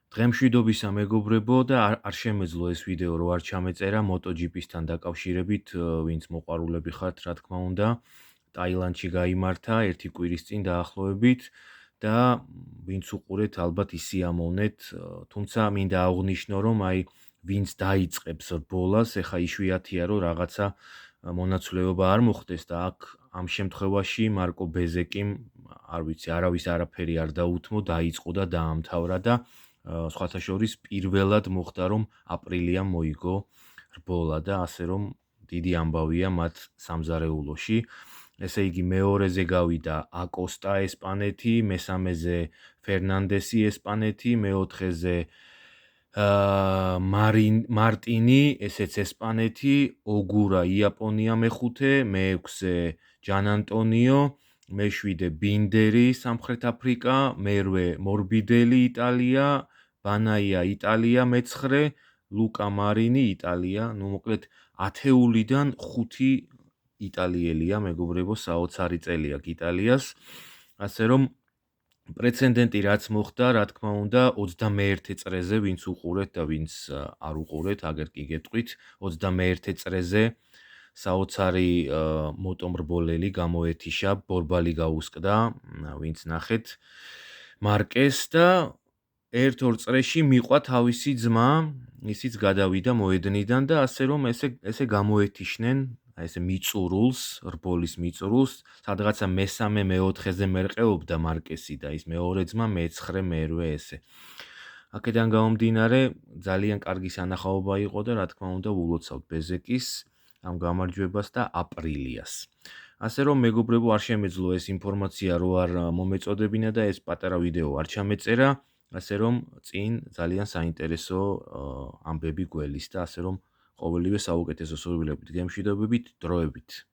დღემშვიდობისა მეგობრებო და არ შემეძლო ეს ვიდეო რო არ ჩამეწერა MotoGP-სთან დაკავშირებით, ვინც მოყვარულები ხართ, რა თქმა უნდა, ტაილანდში გაიმართა ერთი კვირის წინ დაახლოებით და ვინც უყურეთ, ალბათ ისიამოვნეთ, თუმცა მინდა აღვნიშნო, რომ აი ვინც დაიწყებს რბოლას, ეხა იშვიათია რომ რაღაცა მონაცვლეობა არ მოხდეს და აქ ამ შემთხვევაში მარკო ბეზეკიმ, არ ვიცი, არავის არაფერი არ დაუთმო, დაიწყო და დაამთავრა და სხვათა შორის პირველად მოხდა რომ აპრილიამ მოიგო რბოლა და ასე რომ დიდი ამბავია მათ სამზარეულოში. ესე იგი მეორეზე გავიდა აკოსტა ესპანეთი, მესამეზე ფერნანდესი ესპანეთი, მეოთხეზე მარტინი, ესეც ესპანეთი, ოგურა იაპონია მეხუთე, მეექვსე ჯან ანტონიო, მეშვიდე ბინდერი სამხრეთ აფრიკა, მერვე მორბიდელი იტალია, ბანაია იტალია მეცხრე, ლუკა მარინი იტალია, ну მოკლედ ათეულიდან 5 იტალიელია, მეგობრებო, საოცარი წელი აქვს იტალიას, ასე რომ პრეცედენტი რაც მოხდა, რა თქმა უნდა, 21 წრეზე, ვინც უყურეთ და ვინც არ უყურეთ, აგერ კი გეტყვით, 21 წრეზე საოცარი მოტომრბოლელი გამოეთიშა, ბორბალი გაუსკდა, ვინც ნახეთ, მარკეს და ერთ-ორ წრეში მიყვა თავისი ძმა, ისიც გადავიდა მოედნიდან და ასე რომ ესე გამოეთიშნენ, აი ესე მიწურულს, რბოლის მიწურულს, სადღაცა მესამე მეოთხეზე მერყეობდა მარკესი და ის მეორე ძმა მეცხრე მერვე ესე. აქედან გამომდინარე, ძალიან კარგი სანახაობა იყო და რა თქმა უნდა ულოცავთ ბეზეკის ამ გამარჯვებას და აპრილიას. ასე რომ მეგობრებო, არ შემეძლო ეს ინფორმაცია რო არ მომეწოდებინა და ეს პატარა ვიდეო არ ჩამეწერა, ასე რომ წინ ძალიან საინტერესო ამბები გველის და ასე რომ ყოველივე საუკეთესო სურვილებით, გემშვიდობებით, დროებით.